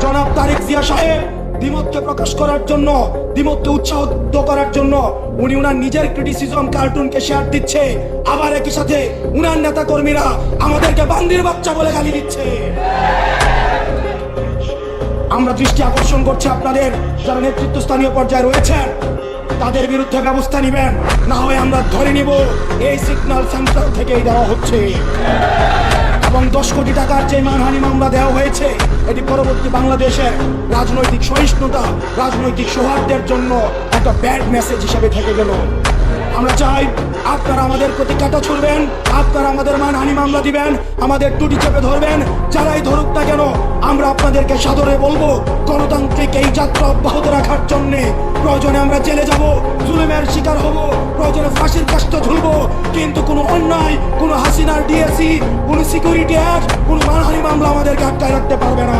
জনাব তারেক জিয়া সাহেব দ্বিমতকে প্রকাশ করার জন্য, দ্বিমতকে উৎসাহিত করার জন্য উনি উনার নিজের ক্রিটিসিজম কার্টুনকে শেয়ার দিচ্ছে, আবার একই সাথে উনার নেতা কর্মীরা আমাদেরকে বান্দির বাচ্চা বলে গালি দিচ্ছে। আমরা দৃষ্টি আকর্ষণ করছি আপনাদের, যারা নেতৃত্বস্থানীয় পর্যায়ে রয়েছেন তাদের বিরুদ্ধে ব্যবস্থা নেবেন, না হয় আমরা ধরে নিব এই সিগন্যাল সেন্টার থেকেই দেওয়া হচ্ছে। এবং 10 কোটি টাকার যে মানহানি মামলা দেওয়া হয়েছে, এটি পরবর্তী বাংলাদেশের রাজনৈতিক সহিষ্ণুতা, রাজনৈতিক সৌহার্দ্যের জন্য একটা ব্যাড মেসেজ হিসেবে থেকে গেল। আমরা চাই আপনারা আমাদের প্রতি কাঁটা ছুড়বেন, আপনারা আমাদের মানহানি মামলা দিবেন, আমাদের টুটি চেপে ধরবেন, যারাই ধরুক না কেন আমরা আপনাদেরকে সাদরে বলবো গণতান্ত্রিক এই যাত্রা অব্যাহত রাখার জন্য প্রয়োজনে আমরা জেলে যাব, জুলুমের শিকার হব, প্রয়োজনে ফাঁসির কাষ্ট ঝুলব, কিন্তু কোনো অন্যায়, কোনো হাসিনার ডিএসি, কোনো সিকিউরিটি অ্যাক্ট, কোনো মানহানি মামলা আমাদেরকে আটকায় রাখতে পারবে না।